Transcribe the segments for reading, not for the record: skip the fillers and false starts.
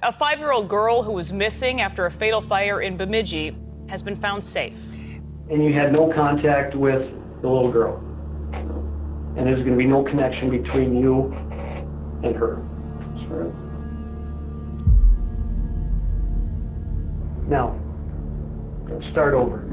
A 5-year-old girl who was missing after a fatal fire in Bemidji has been found safe. And you had no contact with the little girl. And there's going to be no connection between you and her. Sure. Now, let's start over.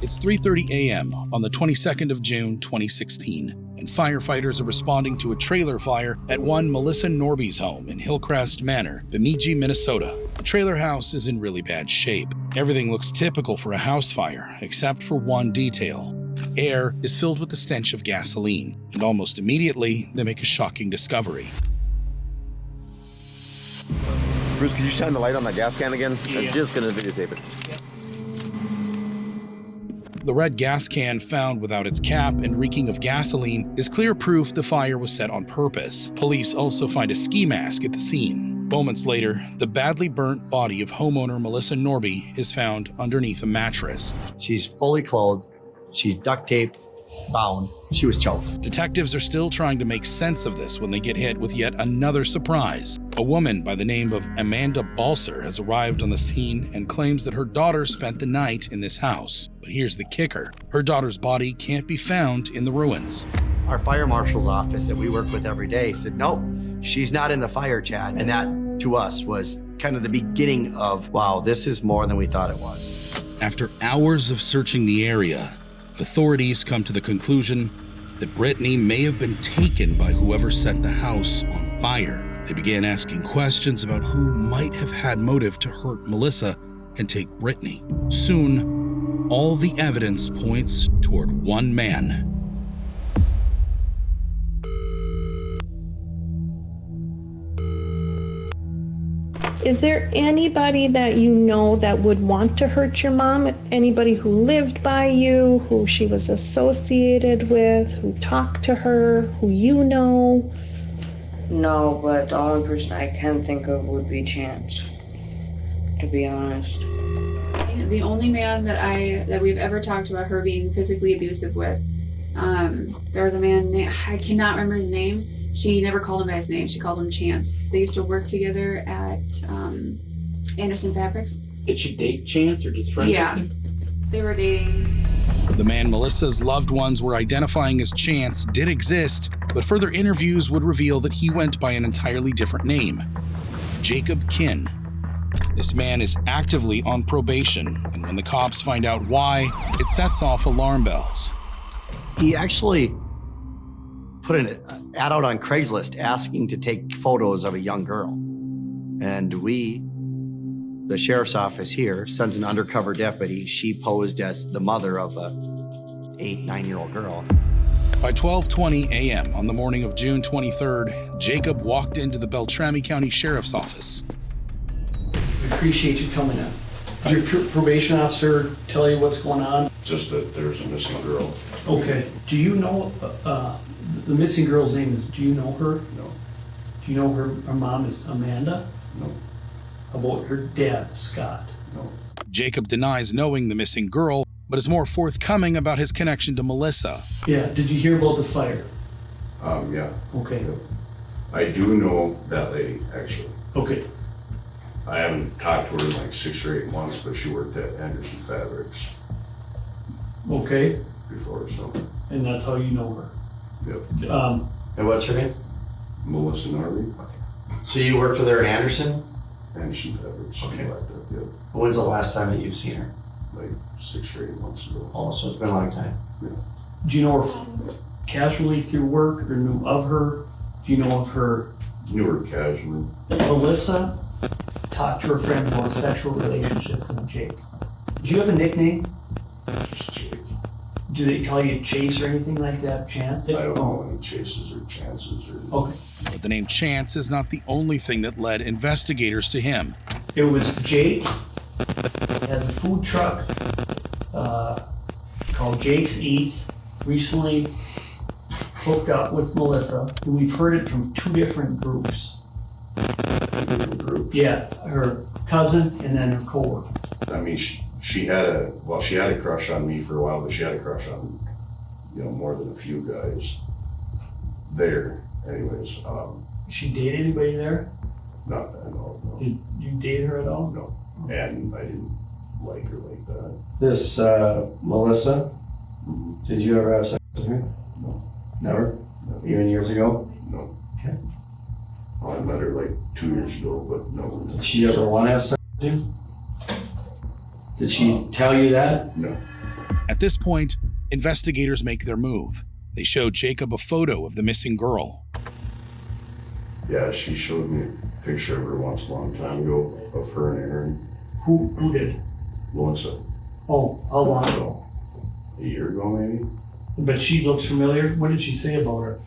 It's 3:30 a.m. on the 22nd of June, 2016, and firefighters are responding to a trailer fire at one Melissa Norby's home in Hillcrest Manor, Bemidji, Minnesota. The trailer house is in really bad shape. Everything looks typical for a house fire, except for one detail. The air is filled with the stench of gasoline, and almost immediately, they make a shocking discovery. Bruce, could you shine the light on that gas can again? Yeah. I'm just gonna videotape it. Yep. The red gas can found without its cap and reeking of gasoline is clear proof the fire was set on purpose. Police also find a ski mask at the scene. Moments later, the badly burnt body of homeowner Melissa Norby is found underneath a mattress. She's fully clothed. She's duct taped, bound. She was choked. Detectives are still trying to make sense of this when they get hit with yet another surprise. A woman by the name of Amanda Balser has arrived on the scene and claims that her daughter spent the night in this house. But here's the kicker. Her daughter's body can't be found in the ruins. Our fire marshal's office that we work with every day said, nope, she's not in the fire, Chad. And that, to us, was kind of the beginning of, wow, this is more than we thought it was. After hours of searching the area, authorities come to the conclusion that Brittany may have been taken by whoever set the house on fire. They began asking questions about who might have had motive to hurt Melissa and take Brittany. Soon, all the evidence points toward one man. Is there anybody that you know that would want to hurt your mom? Anybody who lived by you, who she was associated with, who talked to her, who you know? No, but the only person I can think of would be Chance, to be honest. The only man that we've ever talked about her being physically abusive with, there was a man named, I cannot remember his name. She never called him by his name. She called him Chance. They used to work together at Anderson Fabrics. Did she date Chance or just friends? Yeah, they were dating. The man Melissa's loved ones were identifying as Chance did exist, but further interviews would reveal that he went by an entirely different name, Jacob Kinn. This man is actively on probation, and when the cops find out why, it sets off alarm bells. He actually put an ad out on Craigslist asking to take photos of a young girl. And we, the sheriff's office here, sent an undercover deputy. She posed as the mother of a 8-9-year-old girl. By 12:20 a.m. on the morning of June 23rd, Jacob walked into the Beltrami County Sheriff's Office. I appreciate you coming in. Did your probation officer tell you what's going on? Just that there's a missing girl. Okay. Do you know, the missing girl's name is, do you know her? No. Do you know her mom is Amanda? No. How about her dad, Scott? No. Jacob denies knowing the missing girl, but is more forthcoming about his connection to Melissa. Yeah, did you hear about the fire? Yeah. Okay. Yeah. I do know that lady, actually. Okay. I haven't talked to her in like 6 or 8 months, but she worked at Anderson Fabrics Okay, before, so, and that's how you know her. yep. And what's her name? Melissa Norby, So you worked with her at Anderson? Anderson Fabrics, something Okay. like that, yep. When's the last time that you've seen her? Like 6 or 8 months ago. Oh, so it's been a long time. Yeah. Do you know her casually through work or knew of her? Do you know of her? Knew her casually. Melissa talked to her friends about a sexual relationship with Jake. Do you have a nickname? Just Jake. Do they call you Chase or anything like that, Chance? I don't know any chases or chances or. Okay. But the name Chance is not the only thing that led investigators to him. It was Jake, has a food truck called Jake's Eats, recently hooked up with Melissa, and we've heard it from 2 different groups. Different groups. Yeah, her cousin and then her coworker. I mean, She had a crush on me for a while, but she had a crush on, more than a few guys there. Anyways, She date anybody there? not that I know of, no. Did you date her at all? No, and I didn't like her like that. This, Melissa, did you ever have sex with her? No. Never? No. Even years ago? No. Okay. Well, I met her like 2 years ago, but no. Did she ever want to have sex with you? Did she tell you that? No. At this point, investigators make their move. They show Jacob a photo of the missing girl. Yeah, she showed me a picture of her once a long time ago of her and Aaron. Who did? Melissa. Oh, how long ago? A year ago, maybe? But she looks familiar. What did she say about her?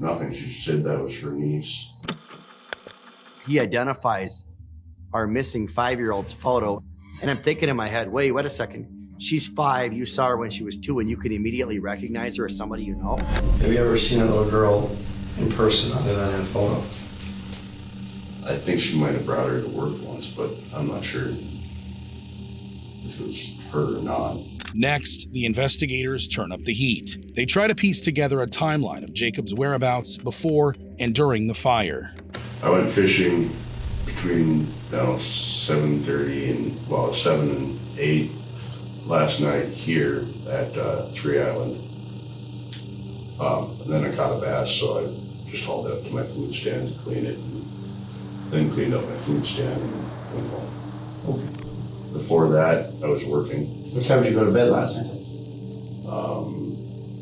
Nothing. She said that was her niece. He identifies our missing 5-year-old's photo, and I'm thinking in my head, wait a second. She's 5, you saw her when she was 2, and you could immediately recognize her as somebody you know? Have you ever seen a little girl in person other than in photo? I think she might have brought her to work once, but I'm not sure if it was her or not. Next, the investigators turn up the heat. They try to piece together a timeline of Jacob's whereabouts before and during the fire. I went fishing between 7:30 and 7 and 8 last night here at 3 Island. And then I caught a bass, so I just hauled it up to my food stand to clean it, and then cleaned up my food stand and went home. Okay. Before that, I was working. What time did you go to bed last night?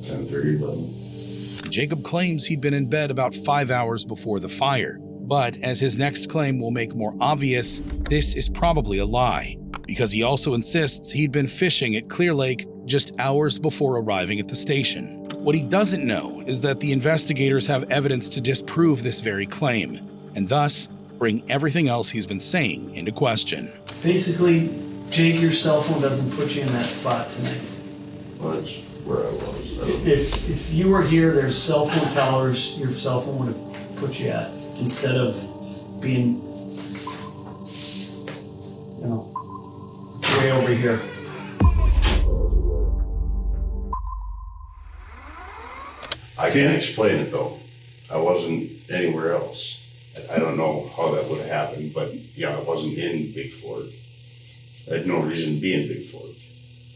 10:30, 11. Jacob claims he'd been in bed about 5 hours before the fire. But as his next claim will make more obvious, this is probably a lie, because he also insists he'd been fishing at Clear Lake just hours before arriving at the station. What he doesn't know is that the investigators have evidence to disprove this very claim, and thus bring everything else he's been saying into question. Basically, Jake, your cell phone doesn't put you in that spot tonight. Well, that's where I was. If you were here, there's cell phone towers, your cell phone would have put you at, instead of being, way over here. I can't explain it though. I wasn't anywhere else. I don't know how that would have happened, but I wasn't in Big Fork. I had no reason to be in Big Fork.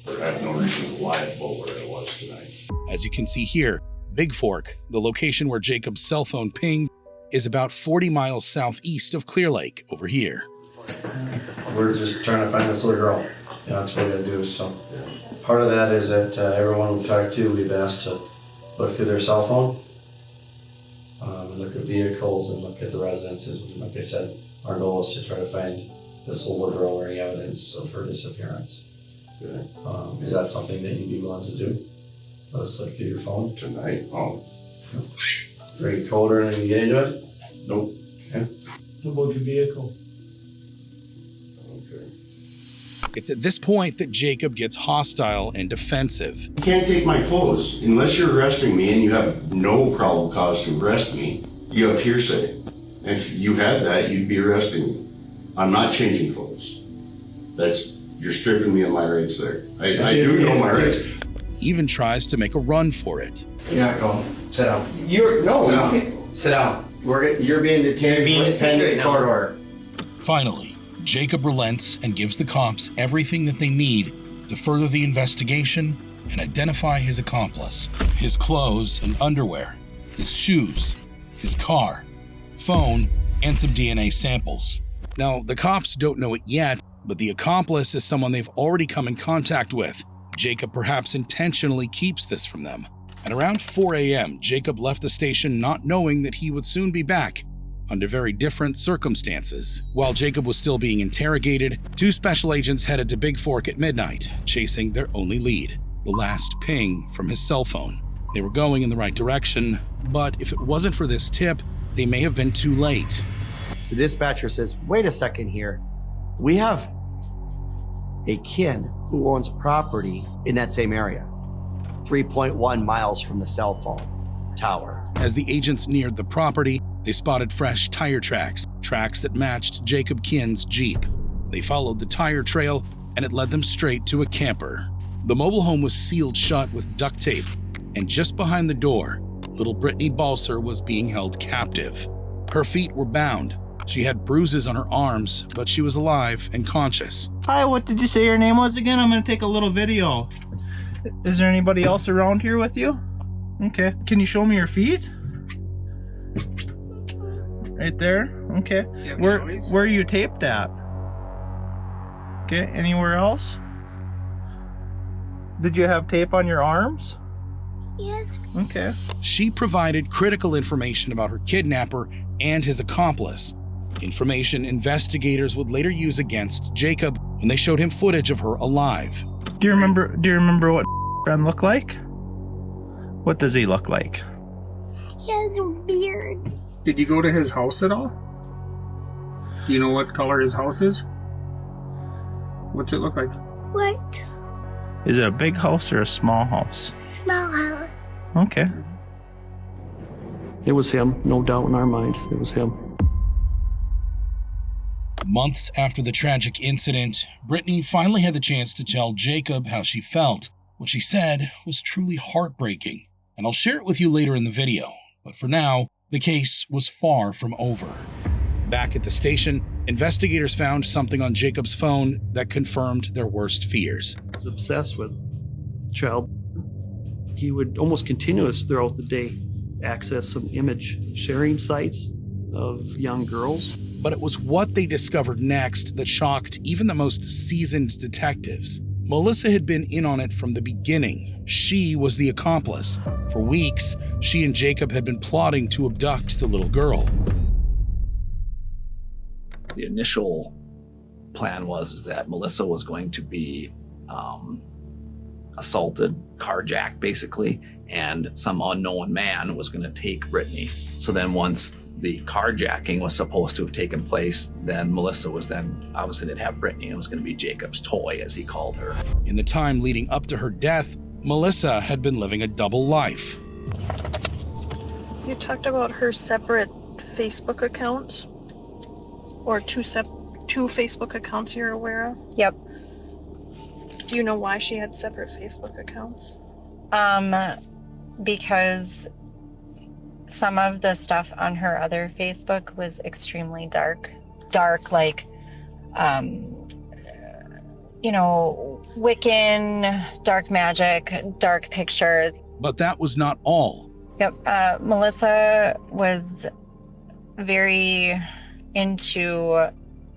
Or I had no reason to lie about where I was tonight. As you can see here, Big Fork, the location where Jacob's cell phone pinged, is about 40 miles southeast of Clear Lake over here. We're just trying to find this little girl. That's what we gotta do. So part of that is that everyone we've talked to, we've asked to look through their cell phone, look at vehicles and look at the residences. Like I said, our goal is to try to find this little girl or any evidence of her disappearance. Okay. Is that something that you'd be willing to do? Let us look through your phone. Tonight? Oh. Ready to code her and get into it? Nope. Okay. What about your vehicle? Okay. It's at this point that Jacob gets hostile and defensive. You can't take my clothes. Unless you're arresting me and you have no probable cause to arrest me, you have hearsay. If you had that, you'd be arresting me. I'm not changing clothes. You're stripping me of my rights there. I do know my rights. He even tries to make a run for it. You're not going. Sit down. Sit down. You're being detained. Right court order. Finally, Jacob relents and gives the cops everything that they need to further the investigation and identify his accomplice. His clothes and underwear, his shoes, his car, phone, and some DNA samples. Now, the cops don't know it yet, but the accomplice is someone they've already come in contact with. Jacob perhaps intentionally keeps this from them. At around 4 a.m., Jacob left the station not knowing that he would soon be back, under very different circumstances. While Jacob was still being interrogated, 2 special agents headed to Big Fork at midnight, chasing their only lead, the last ping from his cell phone. They were going in the right direction, but if it wasn't for this tip, they may have been too late. The dispatcher says, wait a second here. We have a kin who owns property in that same area, 3.1 miles from the cell phone tower. As the agents neared the property, they spotted fresh tire tracks that matched Jacob Kin's Jeep. They followed the tire trail, and it led them straight to a camper. The mobile home was sealed shut with duct tape, and just behind the door, little Brittany Balser was being held captive. Her feet were bound. She had bruises on her arms, but she was alive and conscious. Hi, what did you say your name was again? I'm gonna take a little video. Is there anybody else around here with you? Okay. Can you show me your feet? Right there? Okay. Where are you taped at? Okay, anywhere else? Did you have tape on your arms? Yes. Okay. She provided critical information about her kidnapper and his accomplice. Information investigators would later use against Jacob when they showed him footage of her alive. Do you remember what friend looked like? What does he look like? He has a beard. Did you go to his house at all? Do you know what color his house is? What's it look like? What? Is it a big house or a small house? Small house. Okay. It was him, no doubt in our minds. It was him. Months after the tragic incident, Brittany finally had the chance to tell Jacob how she felt. What she said was truly heartbreaking, and I'll share it with you later in the video. But for now, the case was far from over. Back at the station, investigators found something on Jacob's phone that confirmed their worst fears. He was obsessed with child. He would almost continuous throughout the day access some image sharing sites of young girls. But it was what they discovered next that shocked even the most seasoned detectives. Melissa had been in on it from the beginning. She was the accomplice. For weeks, she and Jacob had been plotting to abduct the little girl. The initial plan was that Melissa was going to be assaulted, carjacked basically, and some unknown man was going to take Brittany. So then once the carjacking was supposed to have taken place, then Melissa was then obviously they'd have Brittany, and it was going to be Jacob's toy, as he called her. In the time leading up to her death, Melissa had been living a double life. You talked about her separate Facebook accounts, or two Facebook accounts you're aware of? Yep. Do you know why she had separate Facebook accounts? Because some of the stuff on her other Facebook was extremely dark, like, Wiccan, dark magic, dark pictures. But that was not all. Yep. Melissa was very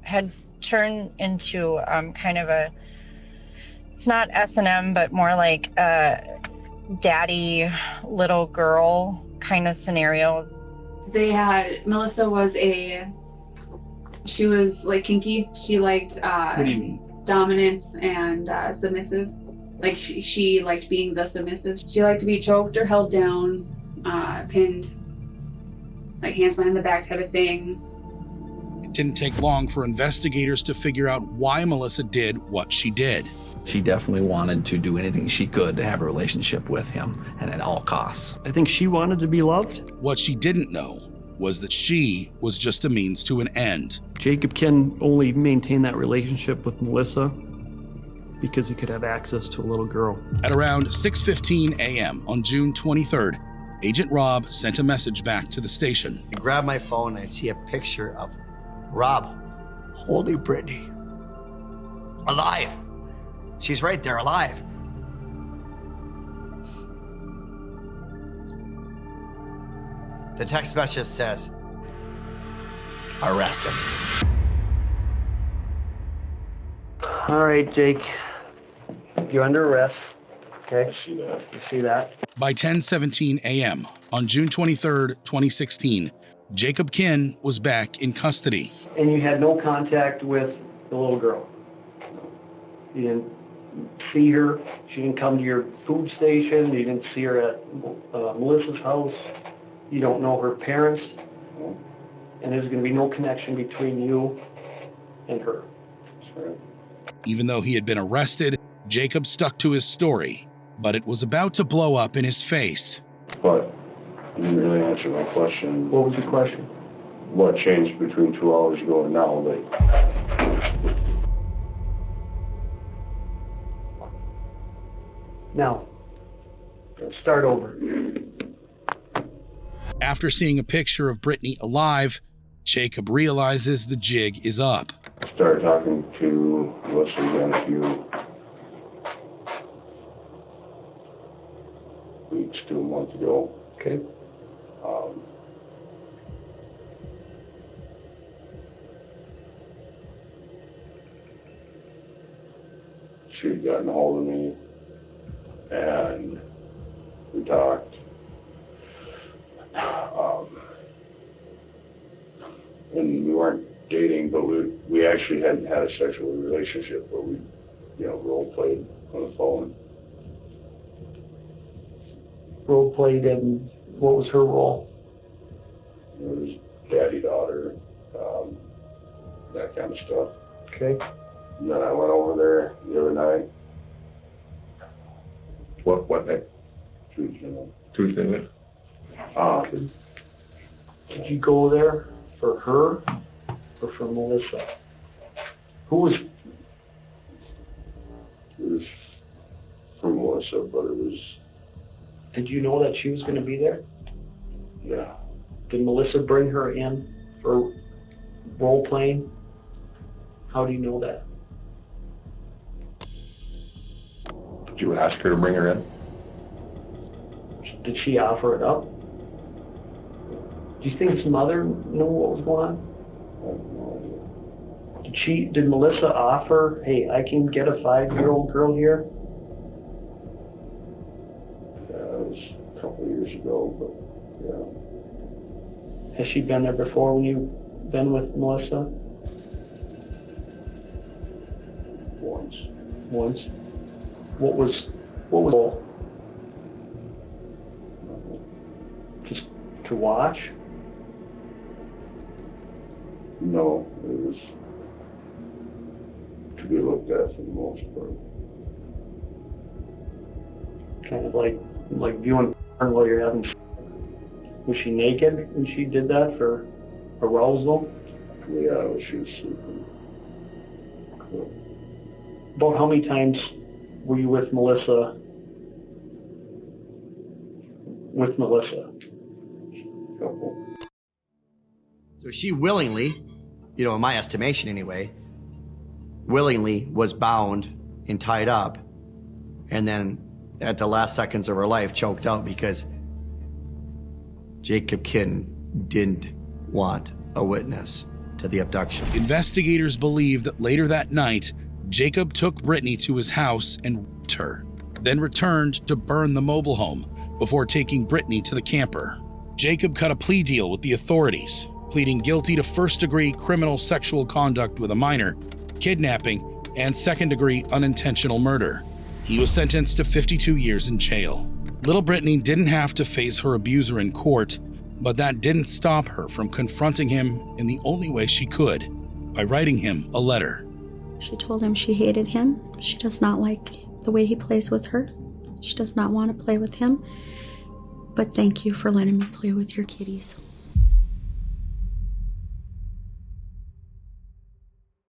had turned into kind of it's not S&M, but more like daddy, little girl kind of scenarios. Melissa was she was like kinky. She liked dominance and submissive. Like she liked being the submissive. She liked to be choked or held down, pinned, like hands behind the back type of thing. It didn't take long for investigators to figure out why Melissa did what she did. She definitely wanted to do anything she could to have a relationship with him, and at all costs. I think she wanted to be loved. What she didn't know was that she was just a means to an end. Jacob can only maintain that relationship with Melissa because he could have access to a little girl. At around 6:15 a.m. on June 23rd, Agent Rob sent a message back to the station. I grab my phone and I see a picture of Rob holding Brittany. Alive. She's right there, alive. The text message says, arrest him. All right, Jake. You're under arrest. Okay. I see that. You see that? By 10:17 a.m. on June 23rd, 2016, Jacob Kinn was back in custody. And you had no contact with the little girl. You didn't see her. She didn't come to your food station. You didn't see her at Melissa's house. You don't know her parents. And there's going to be no connection between you and her. Even though he had been arrested, Jacob stuck to his story, but it was about to blow up in his face. But you didn't really answer my question. What was the question? What changed between 2 hours ago and now? Now, let's start over. After seeing a picture of Brittany alive, Jacob realizes the jig is up. Started talking to Melissa again a few weeks to a month ago. Okay. She had gotten a hold of me and we talked. And we weren't dating, but we actually hadn't had a sexual relationship, but we, role played on the phone. Role played, and what was her role? It was daddy, daughter, that kind of stuff. Okay. And then I went over there the other night. What night? Tuesday night. Tuesday night? Did you go there for her or for Melissa? Who was? It was for Melissa, but it was. Did you know that she was going to be there? Yeah. Did Melissa bring her in for role playing? How do you know that? Did you ask her to bring her in? Did she offer it up? Do you think his mother knew what was going on? Did Melissa offer, hey, I can get a 5-year-old girl here? Yeah, it was a couple of years ago, but yeah. Has she been there before when you've been with Melissa? Once. Once? What was all? Just to watch? No, it was to be looked at for the most part. Kind of like viewing porn while you're having. Was she naked when she did that for arousal? Yeah, she was sleeping. Cool. About how many times were you with Melissa? Couple. So she willingly, in my estimation anyway, willingly was bound and tied up, and then at the last seconds of her life choked out because Jacob Kidden didn't want a witness to the abduction. Investigators believe that later that night, Jacob took Brittany to his house and raped her, then returned to burn the mobile home before taking Brittany to the camper. Jacob cut a plea deal with the authorities, pleading guilty to first-degree criminal sexual conduct with a minor, kidnapping, and second-degree unintentional murder. He was sentenced to 52 years in jail. Little Brittany didn't have to face her abuser in court, but that didn't stop her from confronting him in the only way she could, by writing him a letter. She told him she hated him. She does not like the way he plays with her. She does not want to play with him. But thank you for letting me play with your kitties.